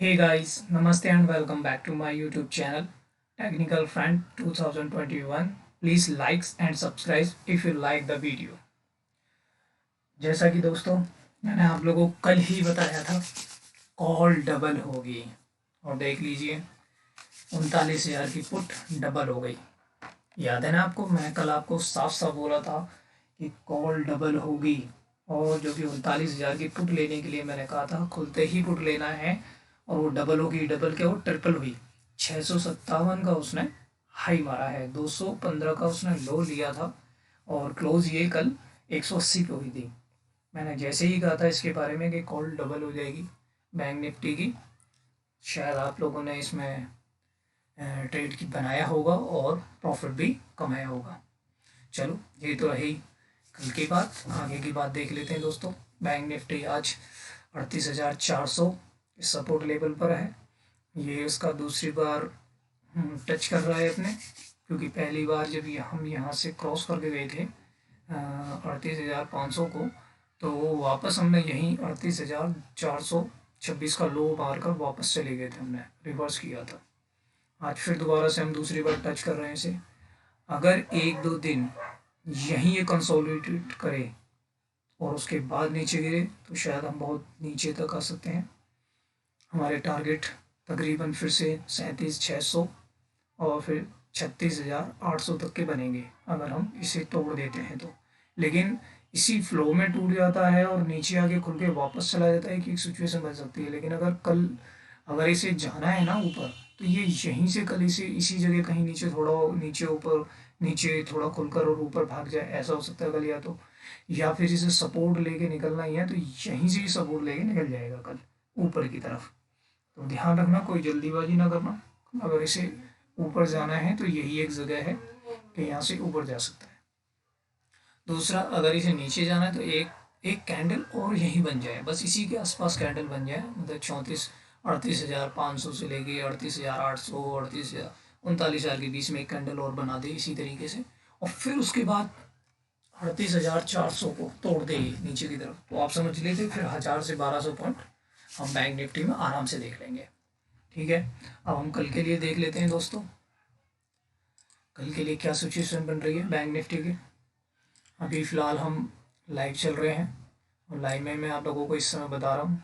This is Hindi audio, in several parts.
Hey guys, Namaste and welcome back to my YouTube channel Technical Friend 2021. Please like and subscribe if you like the video. जैसा कि दोस्तों मैंने आप लोगों को कल ही बताया था कॉल डबल होगी और देख लीजिए 39,000 की पुट डबल हो गई। याद है ना आपको, मैं कल आपको साफ साफ बोला था कि कॉल डबल होगी और जो कि 39,000 की पुट लेने के लिए मैंने कहा था खुलते ही पुट लेना है और वो डबल होगी। डबल क्या, वो ट्रिपल हुई। 657 का उसने हाई मारा है, 215 का उसने लो लिया था और क्लोज ये कल 180 पे हुई थी। मैंने जैसे ही कहा था इसके बारे में कि कॉल डबल हो जाएगी बैंक निफ्टी की, शायद आप लोगों ने इसमें ट्रेड की बनाया होगा और प्रॉफिट भी कमाया होगा। चलो ये तो रही कल की बात, आगे की बात देख लेते हैं दोस्तों। बैंक निफ्टी आज 38,400 सपोर्ट लेवल पर है। ये उसका दूसरी बार टच कर रहा है अपने, क्योंकि पहली बार जब हम यहाँ से क्रॉस करके गए थे 38,500 को, तो वापस हमने यहीं 38,426 का लो मार कर वापस चले गए थे, हमने रिवर्स किया था। आज फिर दोबारा से हम दूसरी बार टच कर रहे हैं इसे। अगर एक दो दिन यहीं ये कंसोलिडेट करे और उसके बाद नीचे गिरे तो शायद हम बहुत नीचे तक आ सकते हैं। हमारे टारगेट तकरीबन फिर से 37,600 और फिर 36,800 तक के बनेंगे अगर हम इसे तोड़ देते हैं तो। लेकिन इसी फ्लो में टूट जाता है और नीचे आके खुल के वापस चला जाता है कि एक सिचुएशन बन सकती है। लेकिन अगर इसे जाना है ना ऊपर, तो ये यहीं से कल इसे इसी जगह कहीं नीचे थोड़ा नीचे ऊपर नीचे थोड़ा खुलकर और ऊपर भाग जाए, ऐसा हो सकता है कल। या फिर इसे सपोर्ट लेके निकलना ही है तो यहीं से ही सपोर्ट लेके निकल जाएगा कल ऊपर की तरफ। तो ध्यान रखना, कोई जल्दीबाजी ना करना। अगर इसे ऊपर जाना है तो यही एक जगह है कि यहाँ से ऊपर जा सकता है। दूसरा, अगर इसे नीचे जाना है तो एक एक कैंडल और यहीं बन जाए, बस इसी के आसपास कैंडल बन जाए, मतलब 38,500 से लेके 38,800 39,000 के बीच में एक कैंडल और बना दे इसी तरीके से, और फिर उसके बाद 38,400 को तोड़ दे नीचे की तरफ, तो आप समझ लीजिए फिर 1,000 से 1,200 पॉइंट हम बैंक निफ्टी में आराम से देख लेंगे। ठीक है, अब हम कल के लिए देख लेते हैं दोस्तों, कल के लिए क्या सिचुएशन बन रही है बैंक निफ्टी की। अभी फ़िलहाल हम लाइव चल रहे हैं और लाइव में मैं आप लोगों को इस समय बता रहा हूँ,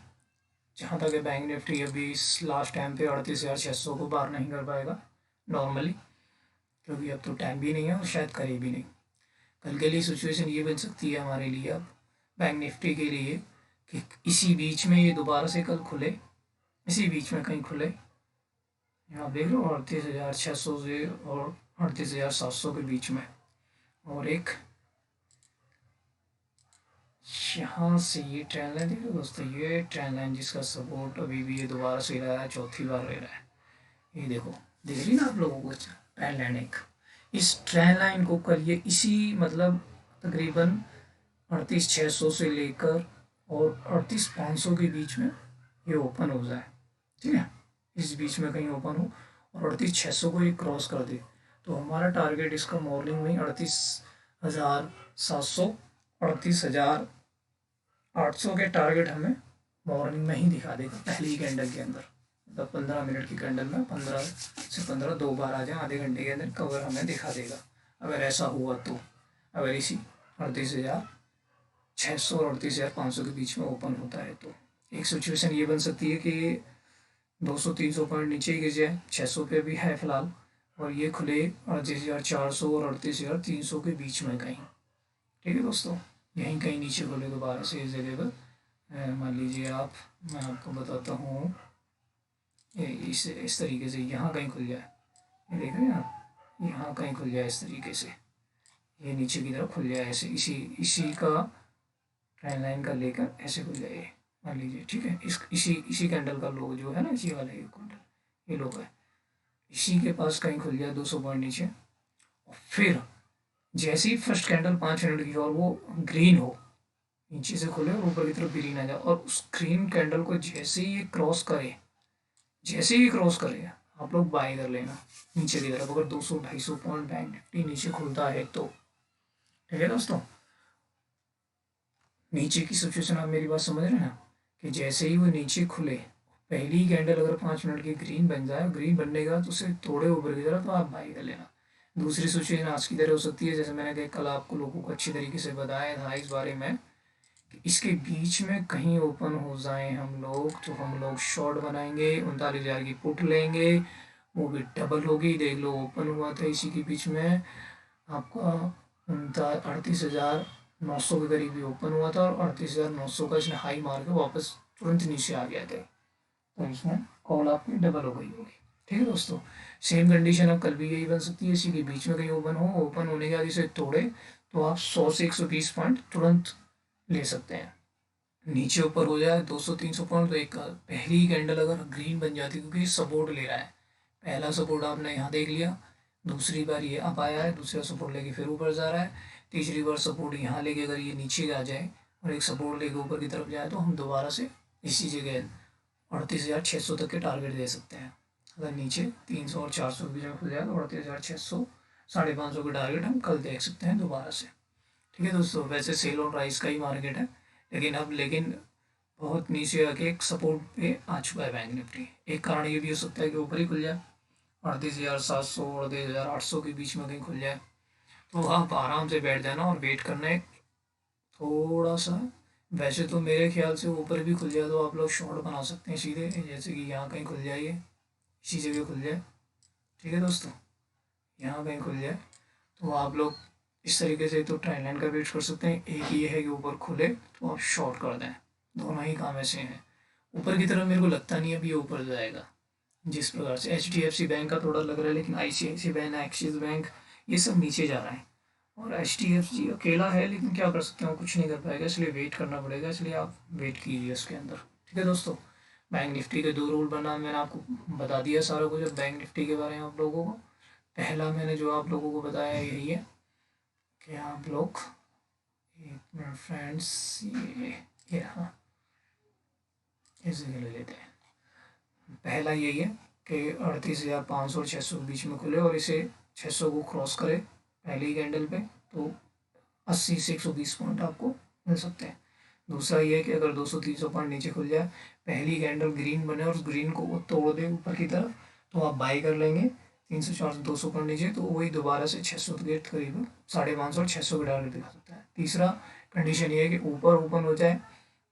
जहाँ तक बैंक निफ्टी अभी इस लास्ट टाइम पे 38,600 को पार नहीं कर पाएगा नॉर्मली, क्योंकि अब तो टाइम भी नहीं है और शायद करे भी नहीं। कल के लिए सिचुएशन ये बन सकती है हमारे लिए अब बैंक निफ्टी के लिए कि इसी बीच में ये दोबारा से कल खुले, इसी बीच में कहीं खुले। यहाँ देख लो 38,600 से और 38,700 के बीच में, और एक यहाँ से ये ट्रेंड लाइन देख लो दोस्तों, ये ट्रेंड लाइन जिसका सपोर्ट अभी भी ये दोबारा से रहा है, चौथी बार ले रहा है। ये देखो, देख रही ना आप लोगों को ट्रेंड लाइन एक, इस ट्रेंड लाइन को कल ये इसी मतलब तकरीबन 38,600 से लेकर और 38,500 के बीच में ये ओपन हो जाए, ठीक है, इस बीच में कहीं ओपन हो और 38,600 को ये क्रॉस कर दे, तो हमारा टारगेट इसका मॉर्निंग में 38,700 38,800 के टारगेट हमें मॉर्निंग में ही दिखा देगा पहली ही कैंडल के अंदर। मतलब 15 मिनट की कैंडल में 15 से 15 दो बार आ जाए, आधे घंटे के अंदर कवर हमें दिखा देगा अगर ऐसा हुआ तो। अगर इसी 38,600 और 38,500 के बीच में ओपन होता है तो एक सिचुएशन ये बन सकती है कि 200-300 पॉइंट नीचे ही गिर जाए, 600 पे भी है फिलहाल, और ये खुले 38,400 और 38,300 के बीच में कहीं। ठीक है दोस्तों, यहीं कहीं नीचे खुले दोबारा से इस जगह पर। मान लीजिए आप, मैं आपको बताता हूँ, इस तरीके से यहाँ कहीं खुल जाए, ये देख रहे हैं आप, यहाँ कहीं खुल जाए इस तरीके से, ये नीचे की तरफ खुल जाए ऐसे, इसी इसी का ट्रेंड लाइन का लेकर ऐसे खुल जाए मान लीजिए। ठीक है, इसी कैंडल का लो जो है ना, इसी वाला ये कैंडल, ये लो है, इसी के पास कहीं खुल जाए 200 पॉइंट नीचे, और फिर जैसे ही फर्स्ट कैंडल 5 मिनट की और वो ग्रीन हो, नीचे से खुले और ऊपर की तरफ ग्रीन आ जाए, और उस ग्रीन कैंडल को जैसे ही ये क्रॉस करे, जैसे ही क्रॉस करे आप लोग बाय कर लेना नीचे की तरफ, अगर 200-250 पॉइंट बैंक निफ्टी नीचे खुलता है तो। ठीक है दोस्तों, नीचे की सिचुएशन आप मेरी बात समझ रहे हैं ना, कि जैसे ही वो नीचे खुले पहली कैंडल अगर 5 मिनट की ग्रीन बन जाए, ग्रीन बनने के बाद उसे थोड़े ऊपर की तरफ, तो आप बाई कर लेना। दूसरी सिचुएशन आज की तरह हो सकती है, जैसे मैंने कल आपको लोगों को अच्छी तरीके से बताया था इस बारे में, कि इसके बीच में कहीं ओपन हो जाए हम लोग, तो हम लोग शॉर्ट बनाएंगे, 39,000 की पुट लेंगे, वो भी डबल होगी। देख लो ओपन हुआ था इसी के बीच में आपका 38,900 के करीब भी ओपन हुआ था, और 38,900 का इसने हाई मार के वापस तुरंत नीचे आ गया था, तो इसमें कॉल आपकी डबल हो गई होगी। ठीक है दोस्तों, सेम कंडीशन अब कल भी यही बन सकती है, इसी के बीच में कहीं ओपन हो, ओपन होने के बाद इसे तोड़े तो आप 100 से 120 पॉइंट तुरंत ले सकते हैं। नीचे ऊपर हो जाए 200-300 पॉइंट, तो एक पहली कैंडल अगर ग्रीन बन जाती, क्योंकि सपोर्ट ले रहा है, पहला सपोर्ट आपने यहाँ देख लिया, दूसरी बार ये अप आया है, दूसरा सपोर्ट लेके फिर ऊपर जा रहा है, तीसरी बार सपोर्ट यहाँ लेके अगर ये नीचे आ जाए और एक सपोर्ट लेके ऊपर की तरफ जाए, तो हम दोबारा से इसी जगह 38,600 तक के टारगेट दे सकते हैं। अगर नीचे 300 और 400 के बीच में खुल जाए तो 38,600, 550 के टारगेट हम कल देख सकते हैं दोबारा से। ठीक है दोस्तों, वैसे सेल और राइस का ही मार्केट है, लेकिन बहुत नीचे आके एक सपोर्ट पे आ चुका है बैंक निफ्टी। एक कारण ये भी हो सकता है कि ऊपर ही खुल जाए 38,700, 38,800 के बीच में कहीं खुल जाए, तो आप आराम से बैठ जाना और वेट करना है थोड़ा सा। वैसे तो मेरे ख्याल से ऊपर भी खुल जाए तो आप लोग शॉर्ट बना सकते हैं सीधे, जैसे कि यहाँ कहीं खुल जाइए, इसी जगह खुल जाए। ठीक है दोस्तों, यहाँ कहीं खुल जाए तो आप लोग इस तरीके से तो ट्रेंड लाइन का वेट कर सकते हैं। एक ये है कि ऊपर खुले तो आप शॉर्ट कर दें, दोनों ही काम ऐसे हैं। ऊपर की तरफ मेरे को लगता नहीं है अभी ये ऊपर जाएगा, जिस प्रकार से HDFC बैंक का थोड़ा लग रहा है, लेकिन ICICI बैंक, एक्सिस बैंक, ये सब नीचे जा रहा है, और HDFC अकेला है, लेकिन क्या कर सकते हैं, कुछ नहीं कर पाएगा, इसलिए वेट करना पड़ेगा, इसलिए आप वेट कीजिए उसके अंदर। ठीक है दोस्तों, बैंक निफ्टी के 2 रूल बना, मैंने आपको बता दिया सारा कुछ बैंक निफ्टी के बारे में आप लोगों को। पहला मैंने जो आप लोगों को बताया यही है कि आप लोग, एक मिनट फ्रेंड्स, ये हाँ, इस जगह ले लेते हैं। पहला यही है कि 38,500 और 600 के बीच में खुले और इसे 600 को क्रॉस करे पहली कैंडल पे, तो 80 से 120 पॉइंट आपको मिल सकते हैं। दूसरा ये है कि अगर 200-300 पॉइंट नीचे खुल जाए, पहली कैंडल ग्रीन बने और उस ग्रीन को वो तोड़ दे ऊपर की तरफ, तो आप बाई कर लेंगे 300, 400, 200 पॉइंट नीचे, तो वही दोबारा से 600 के करीब 550 और 600 के टारगेट दिखा सकता है। तीसरा कंडीशन ये है कि ऊपर ओपन हो जाए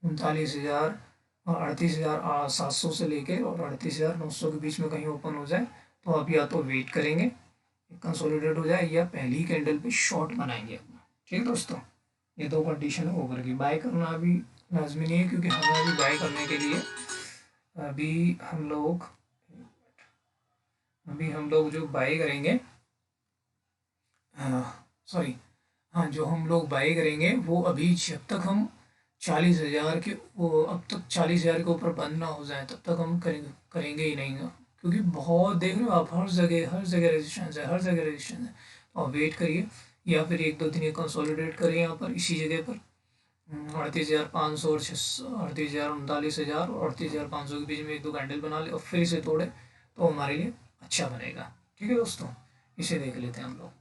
39,000 और 38,700 से लेके और 38,900 के बीच में कहीं ओपन हो जाए, तो आप या तो वेट करेंगे कंसोलिडेट हो जाए, या पहली कैंडल पे शॉर्ट बनाएंगे अपना। ठीक है दोस्तों, ये 2 कंडीशन है ऊपर की। बाय करना अभी लाजमी नहीं है, क्योंकि हमें अभी बाय करने के लिए अभी हम लोग जो बाय करेंगे, सॉरी, हाँ, जो हम लोग बाय करेंगे वो अभी जब तक हम 40,000 के, वो अब तक 40,000 के ऊपर बंद ना हो जाए तब तक हम करेंगे ही नहीं, क्योंकि बहुत देख रहे हो आप, हर जगह रेजिस्टेंस है, हर जगह रेजिस्टेंस है। और वेट करिए, या फिर 1-2 दिन ये कंसोलिडेट करें यहाँ पर इसी जगह पर 38,500 और 38,000, 39,000 और 38,500 के बीच में 1-2 कैंडल बना ले और फिर इसे तोड़े, तो हमारे लिए अच्छा बनेगा। ठीक है दोस्तों, इसे देख लेते हैं हम लोग।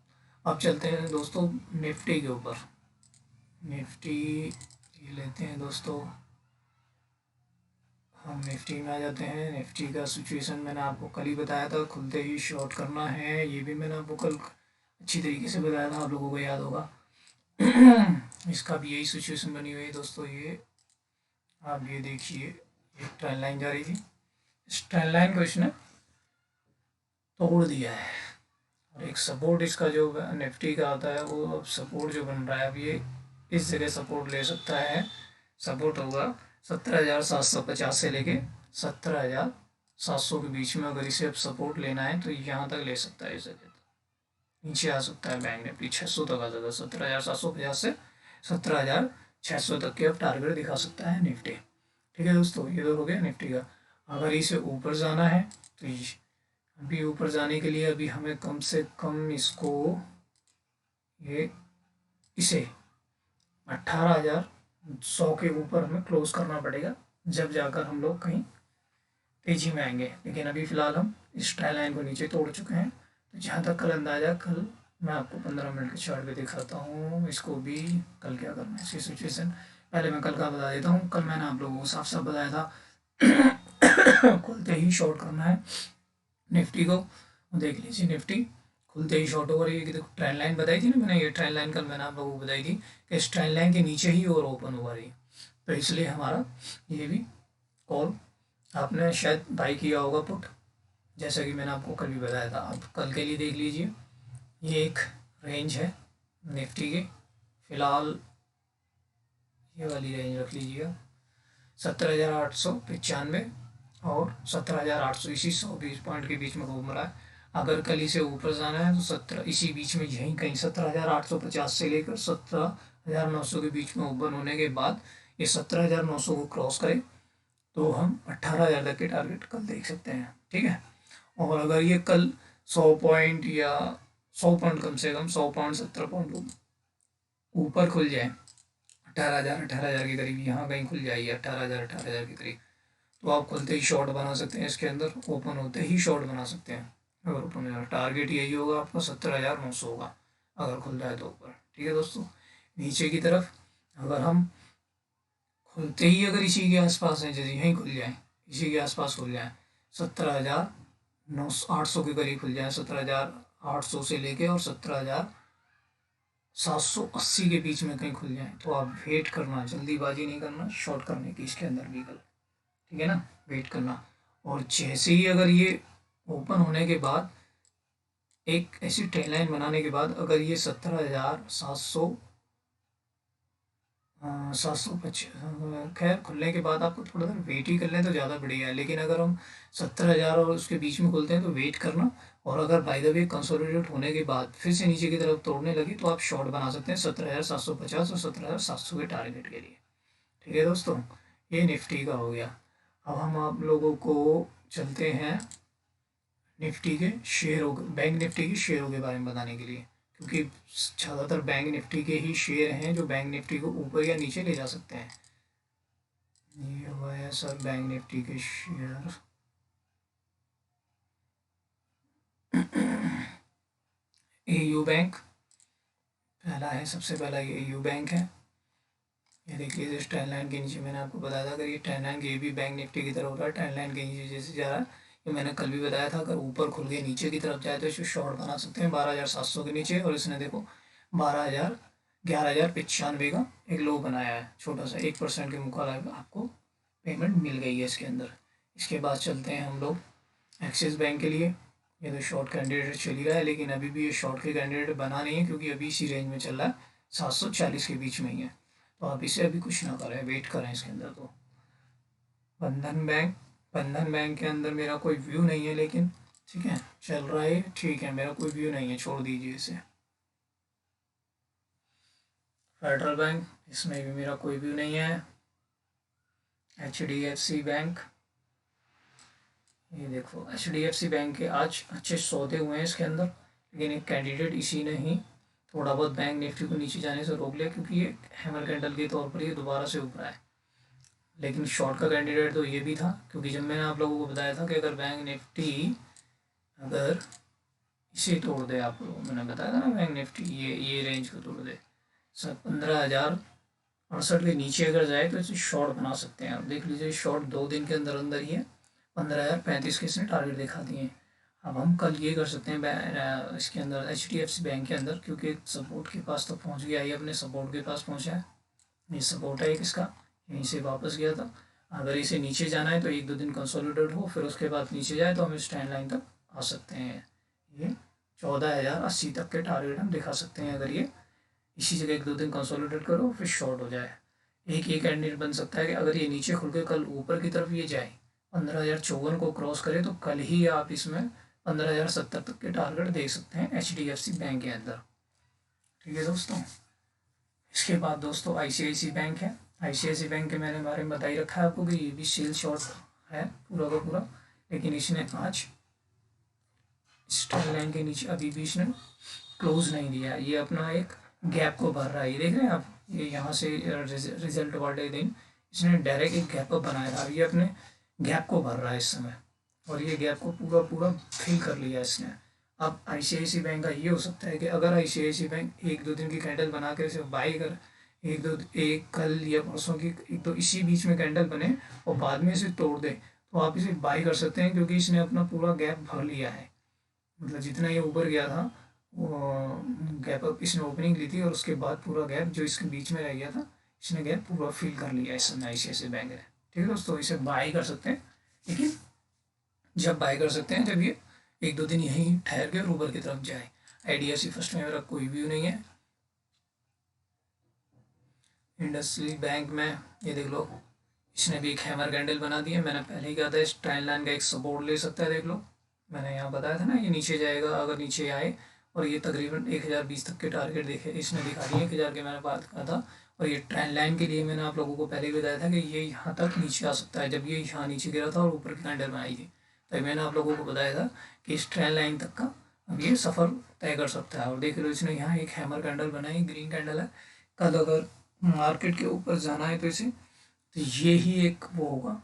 अब चलते हैं दोस्तों निफ्टी के ऊपर। निफ्टी लेते हैं दोस्तों, हम निफ्टी में आ जाते हैं। निफ्टी का सिचुएशन मैंने आपको कल ही बताया था, खुलते ही शॉर्ट करना है, ये भी मैंने आपको कल अच्छी तरीके से बताया था, आप लोगों को याद होगा। इसका भी यही सिचुएशन बनी हुई है दोस्तों। ये आप ये देखिए, एक ट्रेंड लाइन जा रही थी, इस ट्रेंड लाइन को इसने तोड़ दिया है, और एक सपोर्ट इसका जो निफ्टी का आता है, वो अब सपोर्ट जो बन रहा है, अब ये इस जगह सपोर्ट ले सकता है। सपोर्ट होगा 17,750 से लेके 17,700 के बीच में। अगर इसे अब सपोर्ट लेना है तो यहाँ तक ले सकता है, इस जगह तक नीचे आ सकता है बैंक निफ्टी, 600 तक आ जाता है, 17,750 से 17,600 तक के अब टारगेट दिखा सकता है निफ्टी। ठीक है दोस्तों, ये तो हो गया निफ्टी का। अगर इसे ऊपर जाना है तो अभी ऊपर जाने के लिए अभी हमें कम से कम इसे 18,100 के ऊपर हमें क्लोज करना पड़ेगा, जब जाकर हम लोग कहीं तेजी में आएंगे। लेकिन अभी फ़िलहाल हम इस ट्रेंड लाइन को नीचे तोड़ चुके हैं। तो जहाँ तक कल अंदाज़ा, कल मैं आपको 15 मिनट के चार्ट पे दिखाता हूँ इसको भी, कल क्या करना है इसकी सिचुएशन। पहले मैं कल का बता देता हूँ। कल मैंने आप लोगों को साफ साफ बताया था खुलते ही शॉर्ट करना है निफ्टी को। देख लीजिए निफ्टी खुलते ही शॉर्ट ओवर, ये देखो ट्रेंड लाइन बताई थी ना मैंने, ये ट्रेंड लाइन कल मैंने आप लोगों को बताई थी कि इस ट्रेंड लाइन के नीचे ही और ओपन हुआ रही, तो इसलिए हमारा ये भी कॉल आपने शायद बाई किया होगा पुट, जैसा कि मैंने आपको कल भी बताया था। आप कल के लिए देख लीजिए, ये एक रेंज है निफ्टी के, फिलहाल ये वाली रेंज रख लीजिएगा 17,895 और 17,800, इसी 120 पॉइंट के बीच में घूम रहा है। अगर कल इसे ऊपर जाना है तो 17 इसी बीच में यहीं कहीं 17,850 से लेकर 17,900 के बीच में ओपन होने के बाद ये 17,900 को क्रॉस करे तो हम 18,000 तक के टारगेट कल देख सकते हैं, ठीक है। और अगर ये कल 100 पॉइंट या 100 पॉइंट कम से कम 100 पॉइंट 70 पॉइंट ऊपर खुल जाए 18,000 के करीब, यहाँ कहीं खुल जाएगी 18,000 के करीब, तो आप खुलते ही शॉर्ट बना सकते हैं इसके अंदर, ओपन होते ही शॉर्ट बना सकते हैं। अगर ओपन हो टारगेट यही होगा आपका 17,900 होगा अगर खुल रहा है तो ऊपर, ठीक है दोस्तों। नीचे की तरफ अगर हम खुलते ही अगर इसी के आसपास है, जैसे यहीं खुल जाए, इसी के आसपास खुल जाए 17,800 के करीब खुल जाए, 17,800 से लेके और 17,780 के बीच में कहीं खुल जाए तो आप वेट करना, जल्दीबाजी नहीं करना शॉर्ट करने की इसके अंदर भी कल, ठीक है ना, वेट करना। और जैसे ही अगर ये ओपन होने के बाद एक ऐसी ट्रेन लाइन बनाने के बाद अगर ये 17,700 750, खैर खुलने के बाद आपको थोड़ा सा वेट ही कर लें तो ज़्यादा बढ़िया है, लेकिन अगर हम 17,000 और उसके बीच में खुलते हैं तो वेट करना। और अगर बाय द वे कंसोलिडेट होने के बाद फिर से नीचे की तरफ तोड़ने लगे तो आप शॉर्ट बना सकते हैं 17,750 और 17,700 के टारगेट के लिए, ठीक है दोस्तों। ये निफ्टी का हो गया। अब हम आप लोगों को चलते हैं निफ्टी के शेयरों, बैंक निफ्टी के शेयरों के बारे में बताने के लिए, क्योंकि ज़्यादातर बैंक निफ्टी के ही शेयर हैं जो बैंक निफ्टी को ऊपर या नीचे ले जा सकते हैं। ये हुआ है सर बैंक निफ्टी के शेयर। एयू बैंक पहला है, सबसे पहला ये एयू बैंक है। ये देख लीजिए इस ट्रेंड लाइन के नीचे मैंने आपको बताया था, अगर ये ट्रेंड लाइन ये भी बैंक निफ्टी की तरफ हो रहा है, ट्रेंड लाइन के नीचे जैसे जा रहा है, ये मैंने कल भी बताया था, अगर ऊपर खुल के नीचे की तरफ जाए तो इसे शॉर्ट बना सकते हैं 12,700 के नीचे। और इसने देखो 11,95 का एक लो बनाया है, छोटा सा 1% के मुकाबले आपको पेमेंट मिल गई है इसके अंदर। इसके बाद चलते हैं हम लोग एक्सिस बैंक के लिए। ये तो शॉर्ट कैंडिडेट चल ही रहा है, लेकिन अभी भी ये शॉर्ट के कैंडिडेट बना नहीं है क्योंकि अभी इसी रेंज में चल रहा है, 740 के बीच में ही है, तो आप इसे अभी कुछ ना करें, वेट करें इसके अंदर। तो बंधन बैंक के अंदर मेरा कोई व्यू नहीं है, लेकिन ठीक है चल रहा है, ठीक है, मेरा कोई व्यू नहीं है, छोड़ दीजिए इसे। फेडरल बैंक, इसमें भी मेरा कोई व्यू नहीं है। HDFC बैंक, ये देखो HDFC बैंक के आज अच्छे सौदे हुए हैं इसके अंदर, लेकिन एक कैंडिडेट इसी ने ही थोड़ा बहुत बैंक निफ्टी को नीचे जाने से रोक लिया, क्योंकि ये हैमर कैंडल के तौर पर ये दोबारा से ऊपर है। लेकिन शॉर्ट का कैंडिडेट तो ये भी था, क्योंकि जब मैंने आप लोगों को बताया था कि अगर बैंक निफ्टी अगर इसे तोड़ दे, आप लोगों मैंने बताया था ना, बैंक निफ्टी ये रेंज को तोड़ दे, सब 15,068 के नीचे अगर जाए तो इसे शॉर्ट बना सकते हैं। आप देख लीजिए शॉर्ट 2 दिन के अंदर अंदर ही है, 15,035 के इसने टारगेट दिखा दिए हैं। अब हम कल ये कर सकते हैं इसके अंदर HDFC बैंक के अंदर, क्योंकि सपोर्ट के पास तो पहुंच गया, ये अपने सपोर्ट के पास पहुंचा है, ये सपोर्ट है एक इसका, यहीं से वापस गया था। अगर इसे नीचे जाना है तो 1-2 दिन कंसोलिडेट हो, फिर उसके बाद नीचे जाए तो हम इस ट्रेंड लाइन तक आ सकते हैं। ये 14,080 तक के टारगेट हम दिखा सकते हैं, अगर ये इसी जगह 1-2 दिन कंसोलिडेट करो फिर शॉर्ट हो जाए। एक ये कैंडिडेट बन सकता है कि अगर ये नीचे खुल के कल ऊपर की तरफ ये जाए 15,054 को क्रॉस करे तो कल ही आप इसमें 15,070 तक के टारगेट देख सकते हैं HDFC बैंक के अंदर, ठीक है दोस्तों। इसके बाद दोस्तों ICICI बैंक है। ICICI बैंक के मैंने बारे में बता ही रखा है आपको कि ये भी सेल शॉर्ट है पूरा का पूरा, लेकिन इसने आज इस ट्रेंड लाइन के नीचे अभी भी इसने क्लोज नहीं दिया, ये अपना एक गैप को भर रहा है। ये देख रहे हैं आप, ये यहाँ से रिजल्ट वाले दिन इसने डायरेक्ट एक गैप अप बनाया था, ये अपने गैप को भर रहा है इस समय, और ये गैप को पूरा पूरा फिल कर लिया इसने। अब ICICI बैंक का ये हो सकता है कि अगर ICICI बैंक 1-2 दिन की कैंडल बना कर इसे बाई कर, एक कल या परसों की एक तो इसी बीच में कैंडल बने और बाद में इसे तोड़ दे, तो आप इसे बाई कर सकते हैं, क्योंकि इसने अपना पूरा गैप भर लिया है। मतलब जितना ये ऊपर गया था वो गैप अप इसने ओपनिंग ली थी, और उसके बाद पूरा गैप जो इसके बीच में रह गया था इसने गैप पूरा फिल कर लिया इस समय ICICI बैंक ने। ठीक है दोस्तों, इसे बाई कर सकते हैं, लेकिन जब बाई कर सकते हैं जब ये एक दो दिन यहीं ठहर के और ऊपर की तरफ जाए। IDFC फर्स्ट में मेरा कोई व्यू नहीं है। इंडस्ट्रियल बैंक में ये देख लो, इसने भी एक हैमर कैंडल बना दी है। मैंने पहले ही कहा था इस ट्रेंड लाइन का एक सपोर्ट ले सकता है, देख लो मैंने यहाँ बताया था ना, ये नीचे जाएगा अगर नीचे आए, और ये तकरीबन 1020 तक के टारगेट देखे इसने दिखा दिए, 1000 के मैंने बात कहा था। और ये ट्रेंड लाइन के लिए मैंने आप लोगों को पहले ही बताया था कि ये यहाँ तक नीचे आ सकता है। जब ये यहाँ नीचे गिरा था और ऊपर की कैंडल बनाई थी, तभी मैंने आप लोगों को बताया था कि इस ट्रेंड लाइन तक का अब ये सफ़र तय कर सकता है। और देख लो इसने यहाँ एक हैमर कैंडल बनाई, ग्रीन कैंडल है। कल अगर मार्केट के ऊपर जाना है तो इसे, तो ये ही एक वो होगा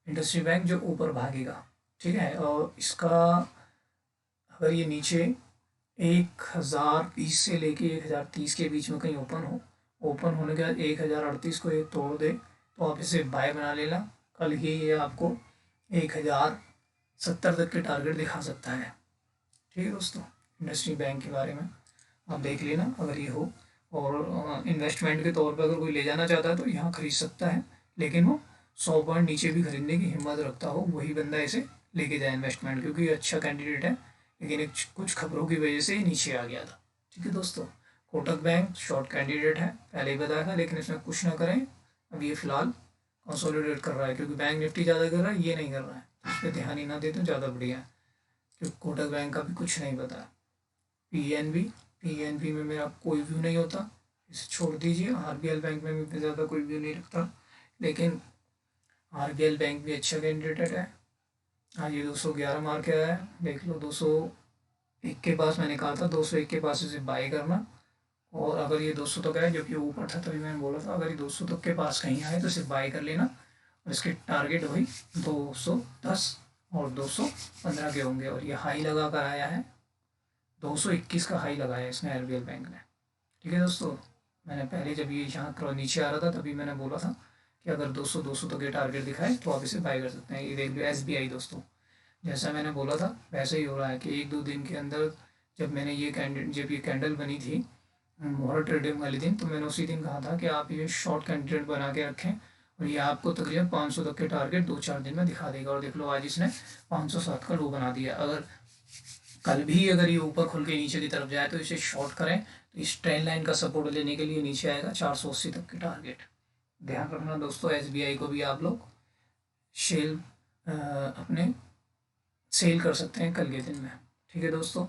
इंडस्ट्री बैंक जो ऊपर भागेगा। ठीक है, और इसका अगर ये नीचे 1020 से लेके 1030 के बीच में कहीं ओपन होने के बाद 1038 को ये तोड़ दे, तो आप इसे बाय बना लेना। कल ही ये आपको 1070 तक के टारगेट दिखा सकता है। ठीक है दोस्तों, इंडस्ट्री बैंक के बारे में आप देख लेना अगर ये हो। और इन्वेस्टमेंट के तौर पर अगर कोई ले जाना चाहता है तो यहाँ खरीद सकता है, लेकिन वो 100 पॉइंट नीचे भी खरीदने की हिम्मत रखता हो वही बंदा इसे लेके जाए इन्वेस्टमेंट, क्योंकि ये अच्छा कैंडिडेट है, लेकिन एक कुछ खबरों की वजह से नीचे आ गया था। ठीक है दोस्तों, कोटक बैंक शॉर्ट कैंडिडेट है, पहले ही बताया था, लेकिन इसमें कुछ ना करें। अब ये फिलहाल कंसोलिडेट कर रहा है, क्योंकि बैंक निफ्टी ज़्यादा कर रहा है, ये नहीं कर रहा है, तो इस पर ध्यान ही ना दे तो ज़्यादा बढ़िया है, क्योंकि कोटक बैंक का भी कुछ नहीं पता। PNB में मेरा कोई व्यू नहीं होता, इसे छोड़ दीजिए। RBL बैंक में भी ज़्यादा कोई व्यू नहीं रखता, लेकिन RBL बैंक भी अच्छा कैंडिडेट है। आज ये 211 मार के आया है, देख लो 201 के पास मैंने कहा था, 201 के पास इसे बाई करना। और अगर ये 200 तक आए, जब ये ऊपर था तभी मैंने बोला था अगर ये 200 तक के पास कहीं आए तो इसे बाई कर लेना। और इसके टारगेट वही 210 और 215 के होंगे। और ये हाई लगा कर आया है, 221 का हाई लगाया है इसने RBL बैंक ने। ठीक है दोस्तों, मैंने पहले जब ये यहाँ नीचे आ रहा था तभी मैंने बोला था कि अगर 200 तक ये टारगेट दिखाए तो आप इसे बाय कर सकते हैं। ये देख लो SBI दोस्तों, जैसा मैंने बोला था वैसे ही हो रहा है कि एक दो दिन के अंदर जब ये कैंडल बनी थी मोहर ट्रेडिंग वाले दिन, तो मैंने उसी दिन कहा था कि आप ये शॉर्ट कैंडिडेट बना के रखें, और ये आपको तकरीबन 500 तक के टारगेट 2-4 दिन में दिखा देगा। और देख लो आज इसने 507 का लो बना दिया। अगर कल भी अगर ये ऊपर खुल के नीचे की तरफ जाए तो इसे शॉर्ट करें, तो इस ट्रेंड लाइन का सपोर्ट लेने के लिए नीचे आएगा 480 तक के टारगेट। ध्यान रखना दोस्तों, SBI को भी आप लोग अपने सेल कर सकते हैं कल के दिन में। ठीक है दोस्तों,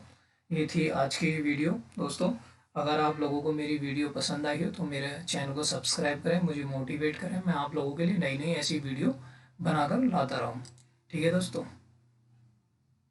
ये थी आज की वीडियो। दोस्तों अगर आप लोगों को मेरी वीडियो पसंद आई हो तो मेरे चैनल को सब्सक्राइब करें, मुझे मोटिवेट करें, मैं आप लोगों के लिए नई नई ऐसी वीडियो बनाकर लाता रहूँ। ठीक है दोस्तों।